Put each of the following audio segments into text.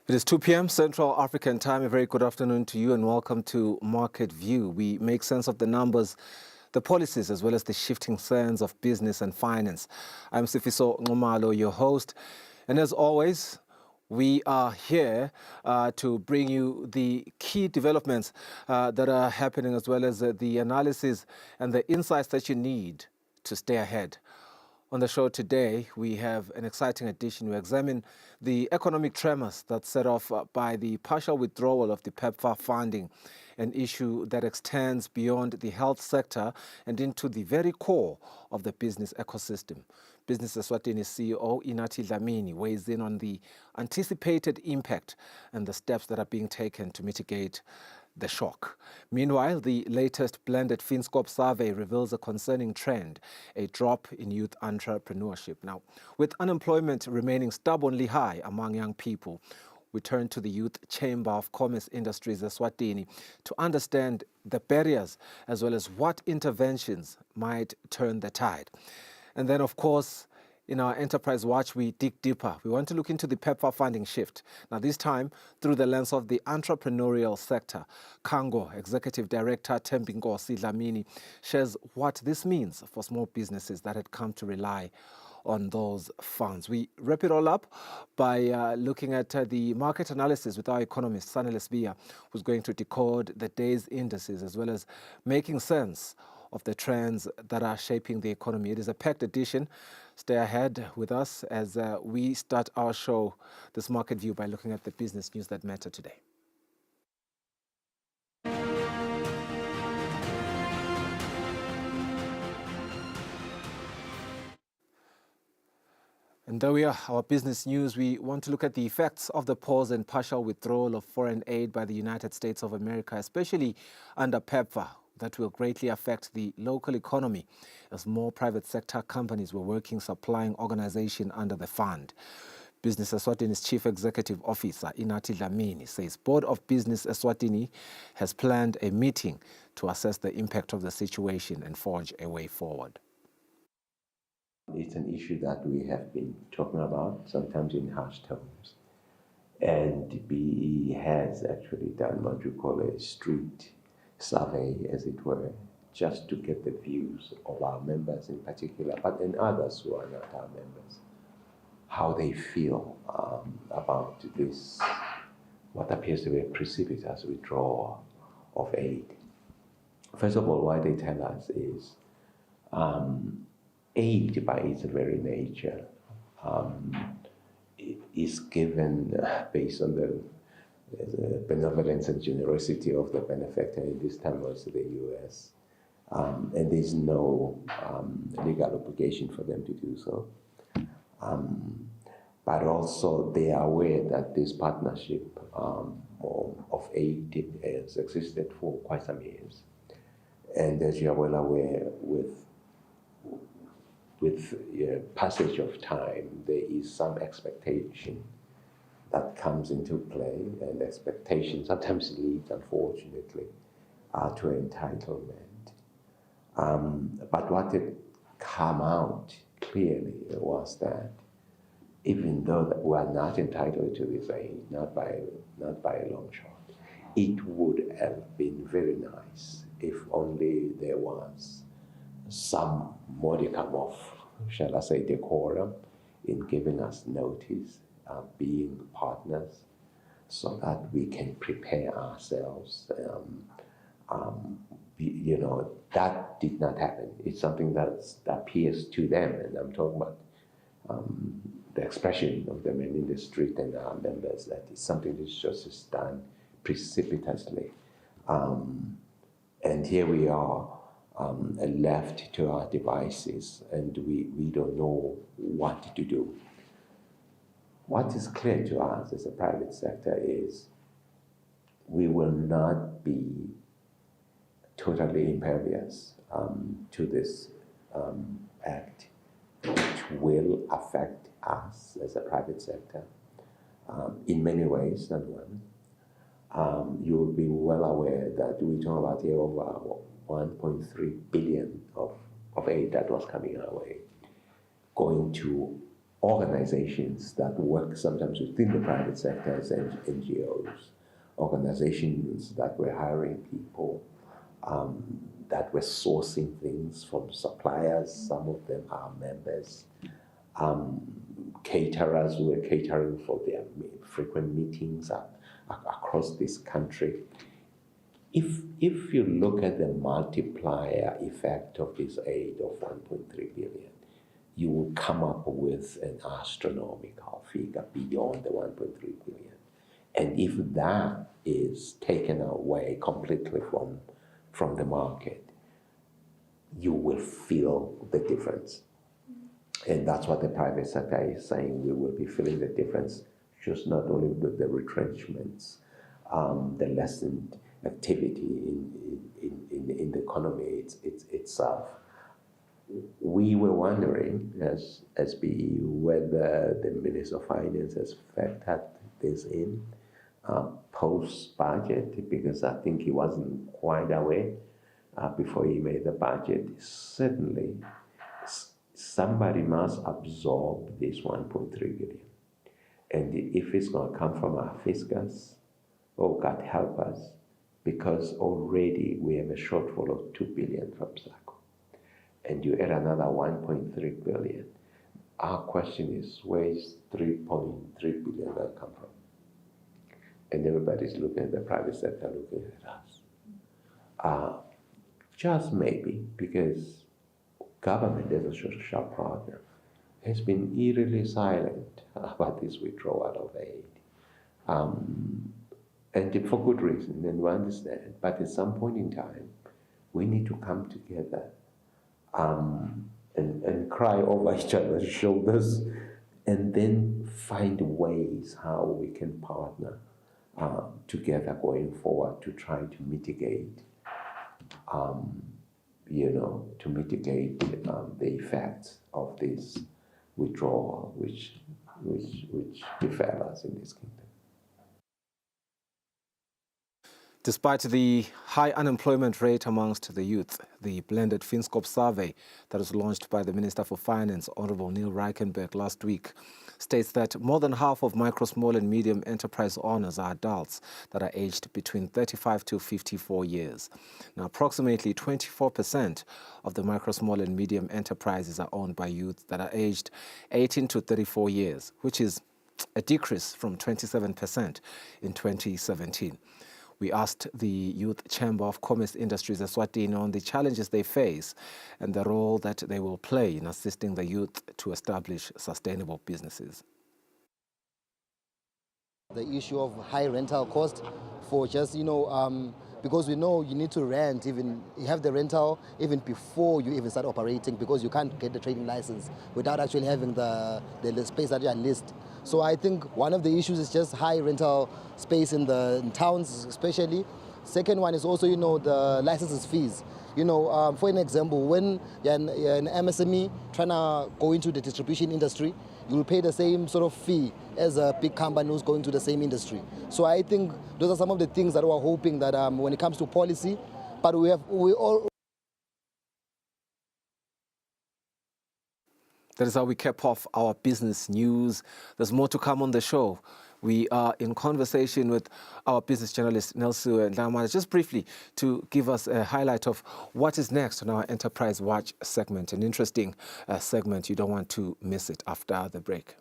It is 2 p.m. Central African time. A very good afternoon to you and welcome to Market View. We make sense of the numbers, the policies, as well as the shifting sands of business and finance. I'm Sifiso Ngomalo, your host. And as always, we are here to bring you the key developments that are happening, as well as the analysis and the insights that you need to stay ahead. On the show today, we have an exciting edition. We examine the economic tremors that set off by the partial withdrawal of the PEPFAR funding, an issue that extends beyond the health sector and into the very core of the business ecosystem. Business Eswatini CEO Eswatini Dlamini weighs in on the anticipated impact and the steps that are being taken to mitigate the shock. Meanwhile, the latest blended FinScope survey reveals a concerning trend, a drop in youth entrepreneurship. Now, with unemployment remaining stubbornly high among young people, we turn to the Youth Chamber of Commerce Industries, Eswatini, to understand the barriers as well as what interventions might turn the tide. And then, of course, in our Enterprise Watch, we dig deeper. We want to look into the PEPFAR funding shift. Now, this time, through the lens of the entrepreneurial sector. Kango Executive Director Tembinkosi Dlamini shares what this means for small businesses that had come to rely on those funds. We wrap it all up by looking at the market analysis with our economist, Sanele Sbia, who's going to decode the day's indices as well as making sense of the trends that are shaping the economy. It is a packed edition. Stay ahead with us as we start our show, this Market View, by looking at the business news that matter today. And there we are, our business news. We want to look at the effects of the pause and partial withdrawal of foreign aid by the United States of America, especially under PEPFAR, that will greatly affect the local economy as more private sector companies were working supplying organization under the fund. Business Eswatini's Chief Executive Officer, Eswatini Dlamini, says Board of Business Eswatini has planned a meeting to assess the impact of the situation and forge a way forward. It's an issue that we have been talking about, sometimes in harsh terms. And BE has actually done what you call a street survey, as it were, just to get the views of our members in particular, but then others who are not our members, how they feel about this, what appears to be a precipitous withdrawal of aid. First of all, what they tell us is aid by its very nature is given based on the benevolence and generosity of the benefactor. In this time was the U.S. And there's no legal obligation for them to do so. But also they are aware that this partnership of aid has existed for quite some years. And as you are well aware, with passage of time, there is some expectation that comes into play, and expectation sometimes leads, unfortunately, to entitlement. But what did come out clearly was that even though we are not entitled to this aid, not by a long shot, it would have been very nice if only there was some modicum of, shall I say, decorum in giving us notice, being partners, so that we can prepare ourselves. That did not happen. It's something that appears to them, and I'm talking about the expression of them in the street and our members, that is something that's just done precipitously. And here we are, left to our devices, and we don't know what to do. What is clear to us as a private sector is we will not be totally impervious to this act, which will affect us as a private sector in many ways. Number one, you will be well aware that we talk about here over 1.3 billion of aid that was coming our way, going to organizations that work sometimes within the private sector as NGOs, organizations that were hiring people, that were sourcing things from suppliers. Some of them are members, caterers who were catering for their frequent meetings across this country. If you look at the multiplier effect of this aid of 1.3 billion, you will come up with an astronomical figure beyond the 1.3 billion. And if that is taken away completely from the market, you will feel the difference. And that's what the private sector is saying. We will be feeling the difference, just not only with the retrenchments, the lessened activity in the economy itself. We were wondering, as SBE, whether the Minister of Finance has factored this in post-budget, because I think he wasn't quite aware before he made the budget. Certainly, somebody must absorb this 1.3 billion. And if it's going to come from our fiscus, oh, God help us, because already we have a shortfall of 2 billion from SACCO. And you add another 1.3 billion. Our question is, where is 3.3 billion going to come from? And everybody's looking at the private sector, looking at us. Just maybe because government as a social partner has been eerily silent about this withdrawal of aid. And for good reason, and we understand. But at some point in time, we need to come together and cry over each other's shoulders, and then find ways how we can partner together going forward to try to mitigate, the effects of this withdrawal, which befell us in this kingdom. Despite the high unemployment rate amongst the youth, the blended FinScope survey that was launched by the Minister for Finance, Honorable Neil Reichenberg, last week states that more than half of micro, small and medium enterprise owners are adults that are aged between 35 to 54 years. Now, approximately 24% of the micro, small and medium enterprises are owned by youth that are aged 18 to 34 years, which is a decrease from 27% in 2017. We asked the Youth Chamber of Commerce Industries Eswatini on the challenges they face and the role that they will play in assisting the youth to establish sustainable businesses. The issue of high rental cost for just, because we know you need to rent, even you have the rental even before you even start operating, because you can't get the trading license without actually having the space that you are leased. So I think one of the issues is just high rental space in towns especially. Second one is also, the licenses fees. For an example, when you're an MSME trying to go into the distribution industry, you will pay the same sort of fee as a big company who's going to the same industry. So I think those are some of the things that we're hoping that when it comes to policy, but we all. That is how we cap off our business news. There's more to come on the show. We are in conversation with our business journalist, Nelson Ndamana, just briefly to give us a highlight of what is next on our Enterprise Watch segment, an interesting segment. You don't want to miss it after the break.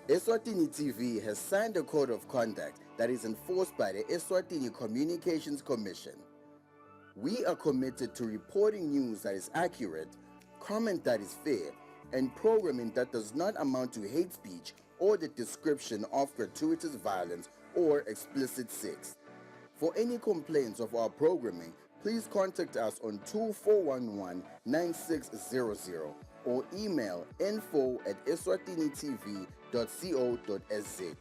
Eswatini TV has signed a code of conduct that is enforced by the Eswatini Communications Commission. We are committed to reporting news that is accurate, comment that is fair, and programming that does not amount to hate speech or the description of gratuitous violence or explicit sex. For any complaints of our programming, please contact us on 2411-9600 or email info@eswatinitv.co.za.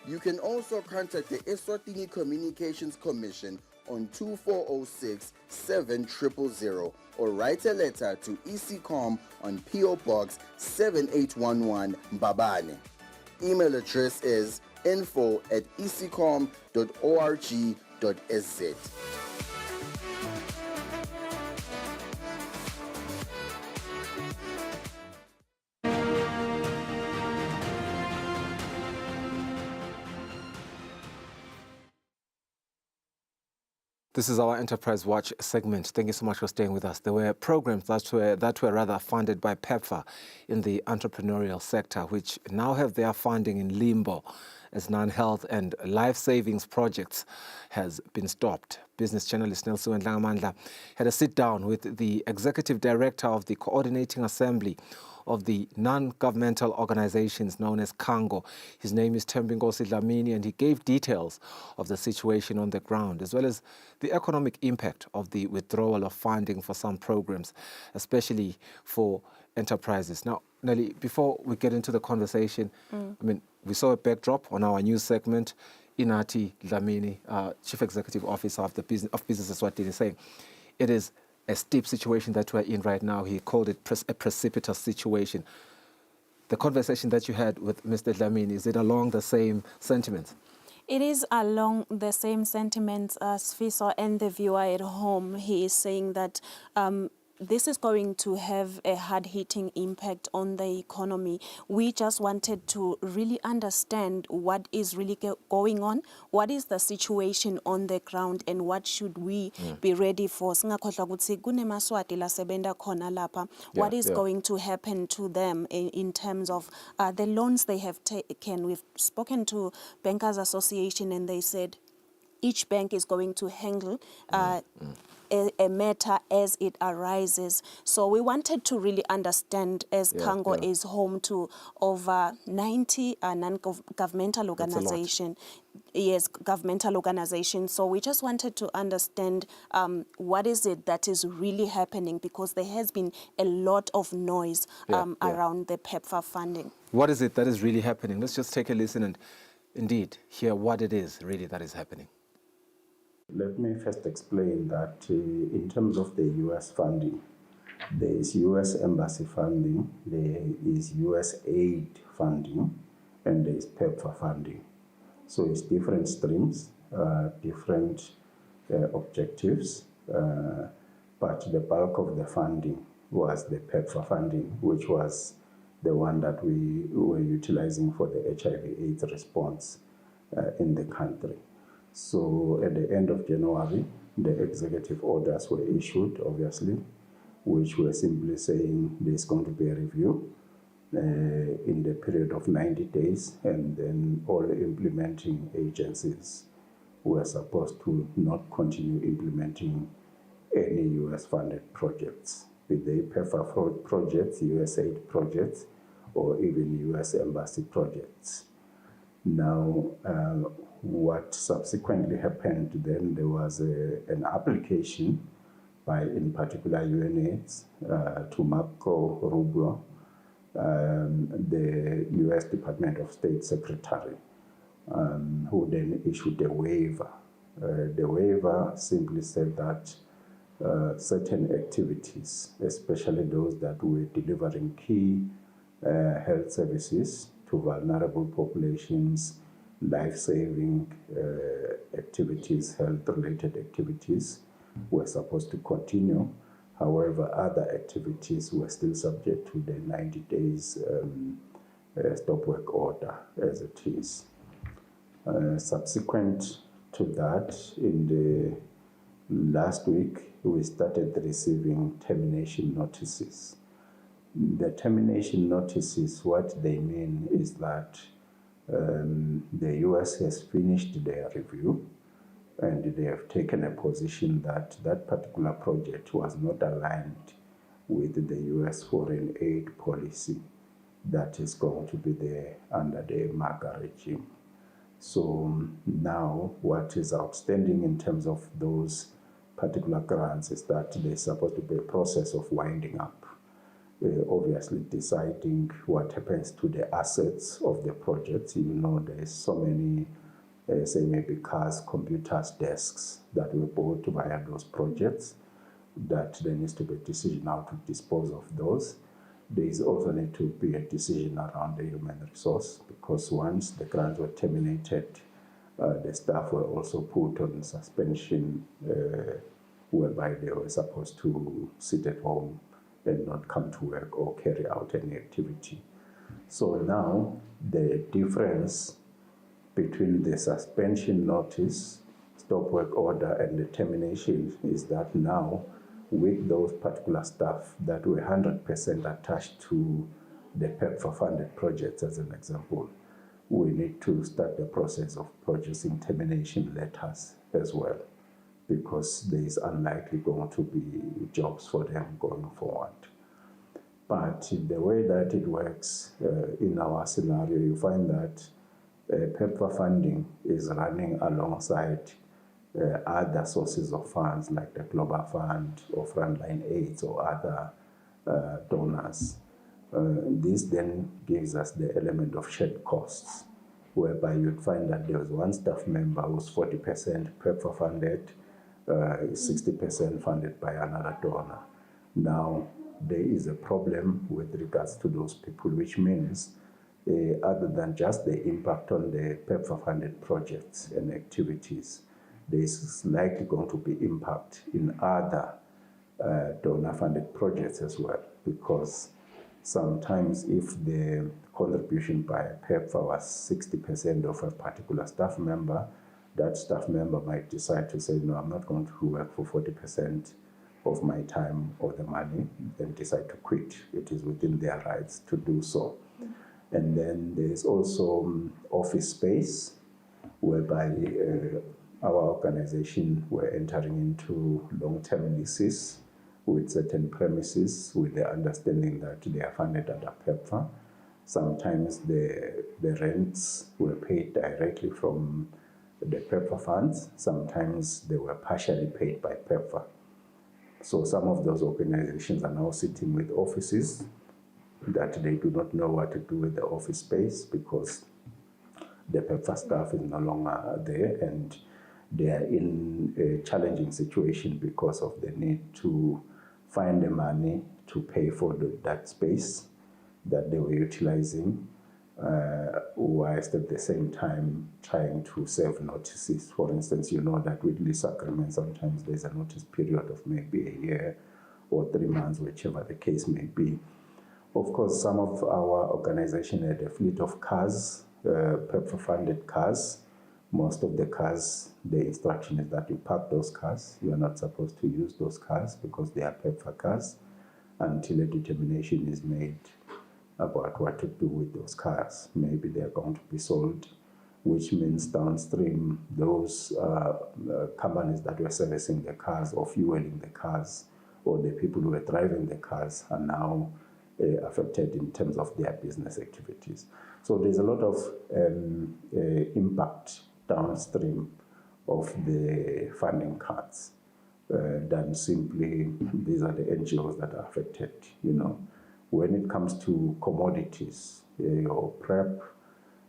You can also contact the Eswatini Communications Commission on 2406-7000 or write a letter to ECCOM on PO Box 7811 Mbabane. Email address is info@ecom.org.sz. This is our Enterprise Watch segment. Thank you so much for staying with us. There were programs that were rather funded by PEPFAR in the entrepreneurial sector, which now have their funding in limbo as non-health and life savings projects has been stopped. Business journalist Nelson Ndangamandla had a sit-down with the executive director of the Coordinating Assembly of the non-governmental organizations known as Kango. His name is Thembinkosi Dlamini, and he gave details of the situation on the ground, as well as the economic impact of the withdrawal of funding for some programs, especially for enterprises. Now, Nelly, before we get into the conversation, I mean, we saw a backdrop on our news segment. Inati Dlamini, Chief Executive Officer of Business Eswatini, saying it is a steep situation that we're in right now. He called it a precipitous situation. The conversation that you had with Mr. Dlamini, is it along the same sentiments? It is along the same sentiments as Fiso and the viewer at home. He is saying that this is going to have a hard-hitting impact on the economy. We just wanted to really understand what is really going on, what is the situation on the ground, and what should we be ready for. What is going to happen to them in terms of the loans they have taken. We've spoken to Bankers Association, and they said each bank is going to handle a matter as it arises. So we wanted to really understand, as Kango is home to over 90 non-governmental organizations. Yes, governmental organizations. So we just wanted to understand what is it that is really happening, because there has been a lot of noise around the PEPFAR funding. What is it that is really happening? Let's just take a listen and indeed hear what it is really that is happening. Let me first explain that in terms of the U.S. funding, there is U.S. embassy funding, there is U.S. aid funding, and there is PEPFAR funding. So it's different streams, different objectives, but the bulk of the funding was the PEPFAR funding, which was the one that we were utilizing for the HIV/AIDS response in the country. So at the end of January, the executive orders were issued, obviously, which were simply saying there's going to be a review in the period of 90 days, and then all implementing agencies were supposed to not continue implementing any U.S.-funded projects, be they PEPFAR projects, USAID projects, or even U.S. embassy projects. Now, what subsequently happened then, there was an application by, in particular, UNAIDS to Marco Rubio, the U.S. Department of State Secretary, who then issued a waiver. The waiver simply said that certain activities, especially those that were delivering key health services to vulnerable populations, life-saving activities, health-related activities, were supposed to continue. However, other activities were still subject to the 90 days stop work order as it is. Subsequent to that, in the last week, we started receiving termination notices. The termination notices, what they mean is that the U.S. has finished their review, and they have taken a position that that particular project was not aligned with the U.S. foreign aid policy that is going to be there under the MAGA regime. So now what is outstanding in terms of those particular grants is that there's supposed to be a process of winding up, obviously deciding what happens to the assets of the project. You know, there's so many, say maybe cars, computers, desks that were bought via those projects, that there needs to be a decision how to dispose of those. there is also need to be a decision around the human resource, because once the grants were terminated, the staff were also put on suspension, whereby they were supposed to sit at home and not come to work or carry out any activity. So now the difference between the suspension notice, stop work order, and the termination is that now, with those particular staff that were 100% attached to the PEPFAR funded projects, as an example, we need to start the process of producing termination letters as well, because there is unlikely going to be jobs for them going forward. But the way that it works in our scenario, you find that PEPFAR funding is running alongside other sources of funds like the Global Fund or Frontline AIDS or other donors. This then gives us the element of shared costs, whereby you'd find that there was one staff member who was 40% PEPFAR funded, 60% funded by another donor. Now, there is a problem with regards to those people, which means other than just the impact on the PEPFAR funded projects and activities, there is likely going to be impact in other donor funded projects as well, because sometimes if the contribution by PEPFAR was 60% of a particular staff member, that staff member might decide to say, no, I'm not going to work for 40% of my time or the money, and decide to quit. It is within their rights to do so. And then there's also office space, whereby our organization were entering into long-term leases with certain premises, with the understanding that they are funded under PEPFAR. Sometimes the rents were paid directly from the PEPFAR funds. Sometimes they were partially paid by PEPFAR. So some of those organizations are now sitting with offices that they do not know what to do with the office space, because the PEPFAR staff is no longer there, and they are in a challenging situation because of the need to find the money to pay for that space that they were utilizing, whilst at the same time trying to serve notices. For instance, you know that with lease agreements, sometimes there's a notice period of maybe a year or 3 months, whichever the case may be. Of course, some of our organization had a fleet of cars, PEPFAR-funded cars. Most of the cars, the instruction is that you park those cars. You are not supposed to use those cars because they are PEPFAR cars until a determination is made about what to do with those cars. Maybe they are going to be sold, which means downstream, those companies that were servicing the cars or fueling the cars, or the people who were driving the cars, are now affected in terms of their business activities. So there's a lot of impact downstream of the funding cuts than simply these are the NGOs that are affected. You know, when it comes to commodities, your PrEP,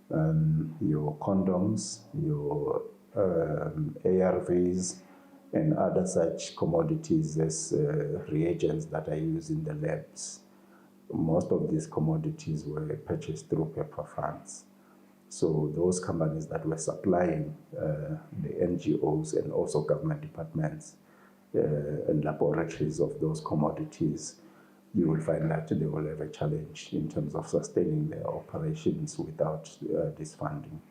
your condoms, your ARVs, and other such commodities as reagents that are used in the labs, most of these commodities were purchased through PEPFAR funds. So those companies that were supplying the NGOs and also government departments and laboratories of those commodities, you will find that they will have a challenge in terms of sustaining their operations without this funding.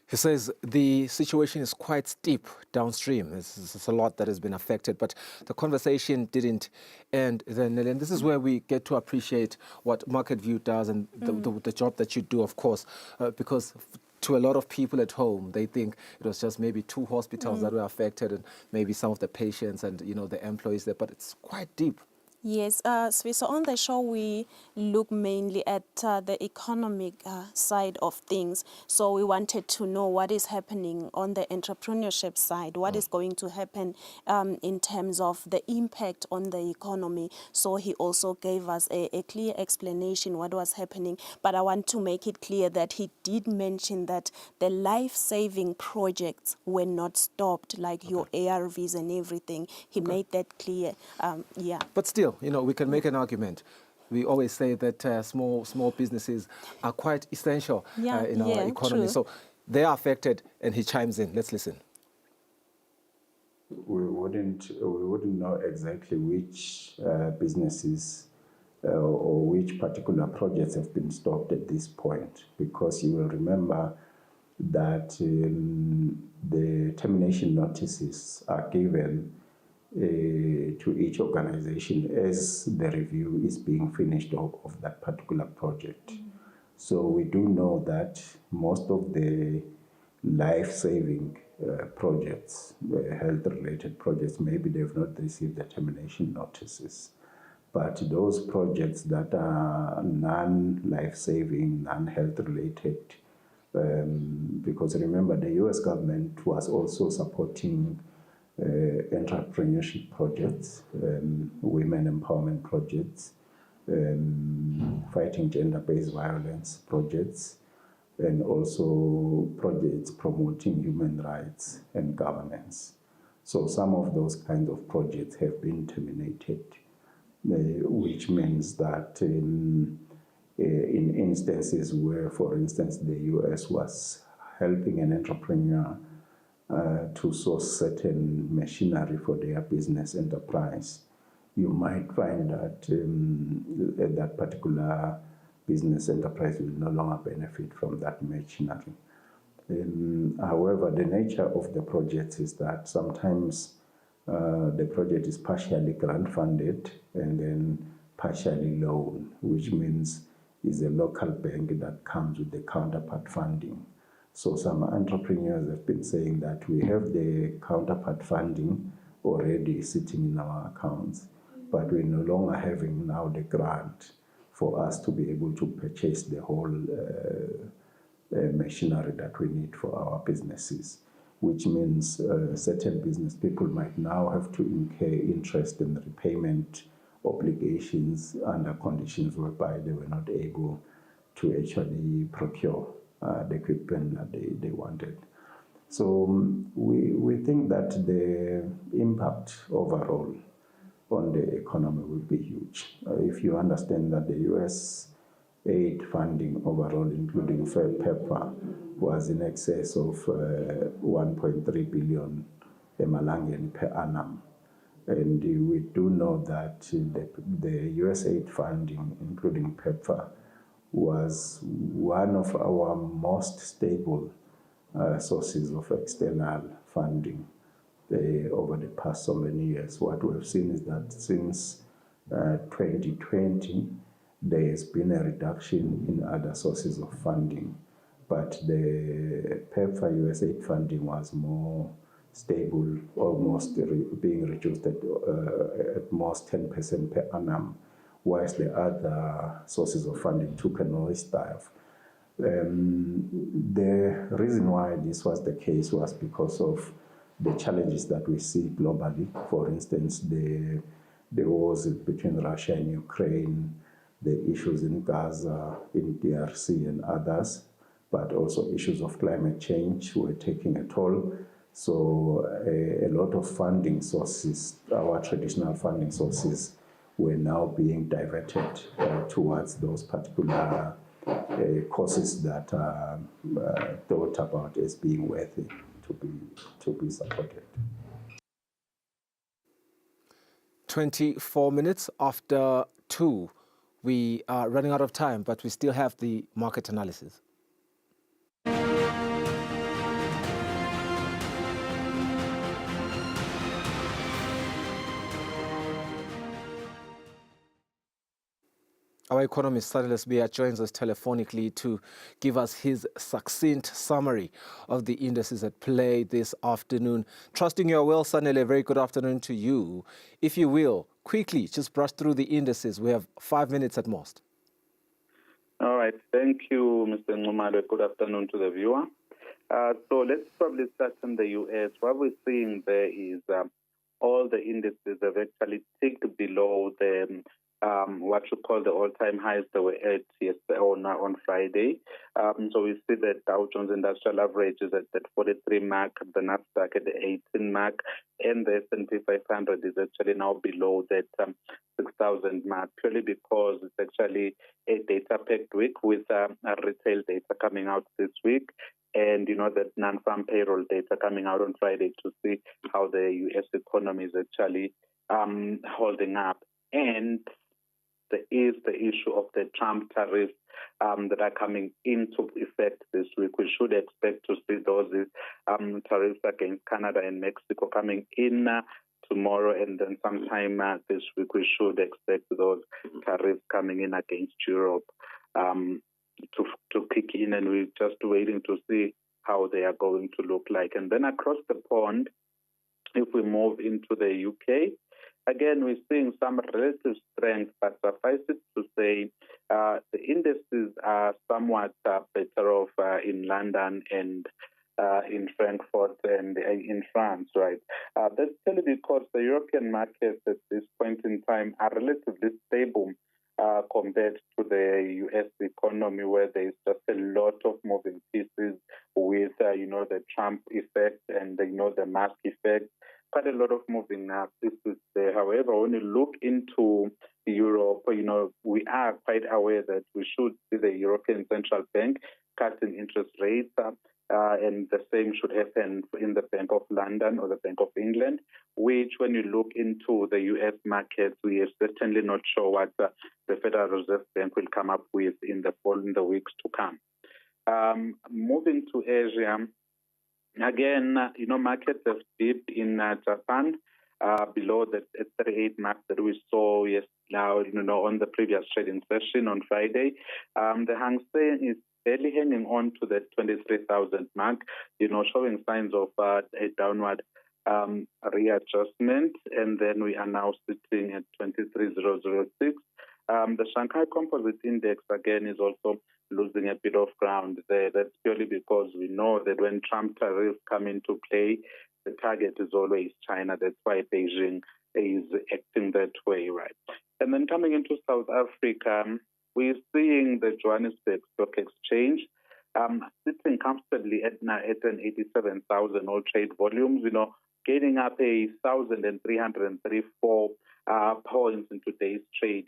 He says the situation is quite steep downstream. It's a lot that has been affected, but the conversation didn't end then. And this is where we get to appreciate what Market View does and the job that you do, of course, because to a lot of people at home, they think it was just maybe 2 hospitals that were affected and maybe some of the patients and, you know, the employees there, but it's quite deep. Yes, so on the show we look mainly at the economic side of things. So we wanted to know what is happening on the entrepreneurship side, what is going to happen in terms of the impact on the economy. So he also gave us a clear explanation what was happening. But I want to make it clear that he did mention that the life-saving projects were not stopped, like your ARVs and everything. He made that clear. Yeah. But still, you know, we can make an argument. We always say that small businesses are quite essential in our economy. True. So they are affected, and he chimes in. Let's listen. We wouldn't know exactly which businesses or which particular projects have been stopped at this point, because you will remember that the termination notices are given to each organization as the review is being finished of that particular project. So we do know that most of the life-saving projects, health-related projects, maybe they've not received the termination notices. But those projects that are non-life-saving, non-health-related, because remember the US government was also supporting entrepreneurship projects, women empowerment projects, fighting gender-based violence projects, and also projects promoting human rights and governance. So some of those kinds of projects have been terminated, which means that in instances where, for instance, the US was helping an entrepreneur to source certain machinery for their business enterprise, you might find that that particular business enterprise will no longer benefit from that machinery. However, the nature of the project is that sometimes the project is partially grant funded and then partially loan, which means is a local bank that comes with the counterpart funding. So some entrepreneurs have been saying that we have the counterpart funding already sitting in our accounts, but we're no longer having now the grant for us to be able to purchase the whole machinery that we need for our businesses, which means certain business people might now have to incur interest and repayment obligations under conditions whereby they were not able to actually procure the equipment that they wanted. So we think that the impact overall on the economy will be huge. If you understand that the US aid funding overall, including PEPFAR, was in excess of 1.3 billion Emalangeni per annum. And we do know that the US aid funding, including PEPFAR, was one of our most stable sources of external funding over the past so many years. What we've seen is that since 2020, there has been a reduction in other sources of funding, but the PEPFAR USAID funding was more stable, almost being reduced at most 10% per annum, whilst the other sources of funding took a nosedive. The reason why this was the case was because of the challenges that we see globally. For instance, the wars between Russia and Ukraine, the issues in Gaza, in DRC and others, but also issues of climate change were taking a toll. So a lot of funding sources, our traditional funding sources, were now being diverted towards those particular causes that are thought about as being worthy to be supported. 24 minutes after 2. We are running out of time, but we still have the market analysis. Our economist, Silas Bia, joins us telephonically to give us his succinct summary of the indices at play this afternoon. Trusting you are well, Sanele, very good afternoon to you. If you will, quickly, just brush through the indices. We have 5 minutes at most. All right. Thank you, Mr. Ngumalo. Good afternoon to the viewer. So let's probably start in the U.S. What we're seeing there is all the indices have actually ticked below the what you call the all-time highs that were at yesterday on Friday. So we see that Dow Jones Industrial Average is at that 43 mark, the Nasdaq at the 18 mark, and the S&P 500 is actually now below that 6,000 mark, purely because it's actually a data-packed week with retail data coming out this week. And, that non-farm payroll data coming out on Friday to see how the U.S. economy is actually holding up. And there is the issue of the Trump tariffs that are coming into effect this week. We should expect to see those tariffs against Canada and Mexico coming in tomorrow, and then sometime this week we should expect those tariffs coming in against Europe to kick in, and we're just waiting to see how they are going to look like. And then across the pond, if we move into the UK, again, we're seeing some relative strength, but suffice it to say the indices are somewhat better off in London and in Frankfurt and in France, right? That's purely because the European markets at this point in time are relatively stable compared to the U.S. economy, where there's just a lot of moving pieces with, the Trump effect and, the Musk effect. Quite a lot of moving pieces there. However, when you look into Europe, we are quite aware that we should see the European Central Bank cutting interest rates, and the same should happen in the Bank of London or the Bank of England, which when you look into the U.S. markets, we are certainly not sure what the Federal Reserve Bank will come up with in the weeks to come. Moving to Asia, again, markets have dipped in Japan below the 38 mark that we saw on the previous trading session on Friday. The Hang Seng is barely hanging on to the 23,000 mark, showing signs of a downward readjustment, and then we are now sitting at 23,006. The Shanghai Composite Index, again, is also losing a bit of ground there. That's purely because we know that when Trump tariffs come into play, the target is always China. That's why Beijing is acting that way, right? And then coming into South Africa, we're seeing the Johannesburg Stock Exchange sitting comfortably at an 87,000 all trade volumes, gaining up 1,334 points in today's trade,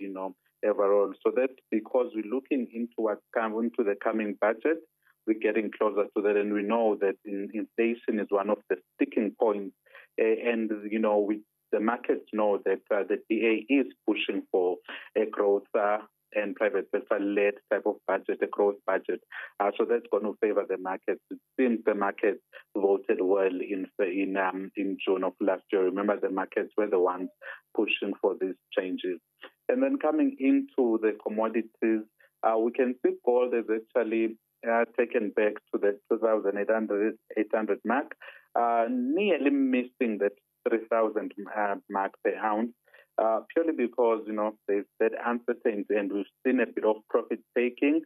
overall. So that's because we're looking into what's coming into the coming budget. We're getting closer to that, and we know that inflation is one of the sticking points. And the markets know that the DA is pushing for a growth and private sector-led type of budget, a growth budget. So that's going to favor the markets. It seems the markets voted well in June of last year. Remember, the markets were the ones pushing for these changes. And then coming into the commodities, we can see gold is actually taken back to the 2,800 mark, nearly missing that 3,000 mark per ounce, purely because, there's that uncertainty, and we've seen a bit of profit taking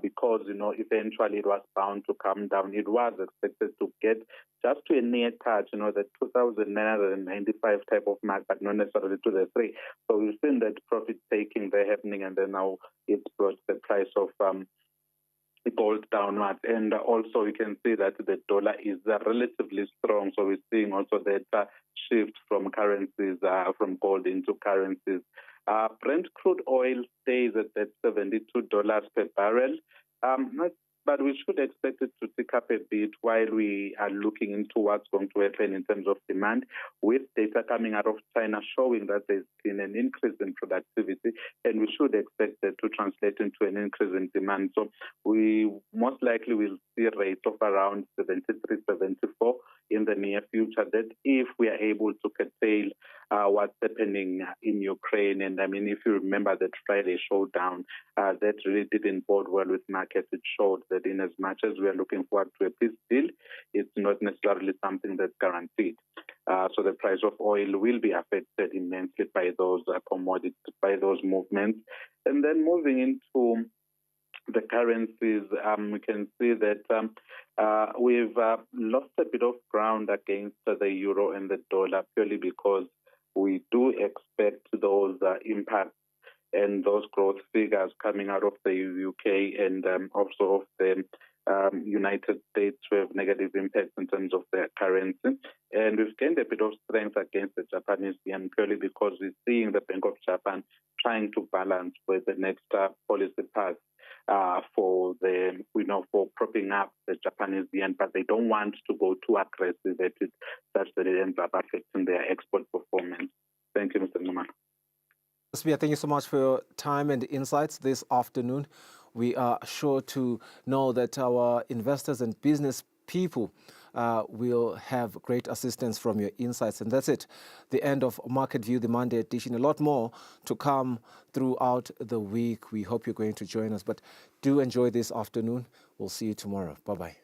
because, eventually it was bound to come down. It was expected to get just to a near touch, the 2,995 type of mark, but not necessarily to the 3. So we've seen that profit taking there happening, and then now it's brought the price of gold downward. And also we can see that the dollar is relatively strong. So we're seeing also that shift from currencies, from gold into currencies. Brent crude oil stays at that $72 per barrel. But we should expect it to tick up a bit while we are looking into what's going to happen in terms of demand, with data coming out of China showing that there's been an increase in productivity, and we should expect that to translate into an increase in demand. So we most likely will see rates of around 73, 74 in the near future, that if we are able to curtail what's happening in Ukraine. And I mean, if you remember that Friday showdown, that really didn't bode well with markets. It showed that in as much as we are looking forward to a peace deal, it's not necessarily something that's guaranteed. So the price of oil will be affected immensely by those commodities, by those movements. And then moving into the currencies, we can see that we've lost a bit of ground against the euro and the dollar purely because we do expect those impacts and those growth figures coming out of the UK and also of the United States to have negative impacts in terms of their currency. And we've gained a bit of strength against the Japanese yen purely because we're seeing the Bank of Japan trying to balance with the next policy path for propping up the Japanese yen, but they don't want to go too aggressive at it such that it ends up affecting their export performance. Thank you, Mr. Newman. Thank you so much for your time and insights this afternoon. We are sure to know that our investors and business people will have great assistance from your insights. And that's it, the end of Market View, the Monday edition. A lot more to come throughout the week. We hope you're going to join us, but do enjoy this afternoon. We'll see you tomorrow. Bye-bye.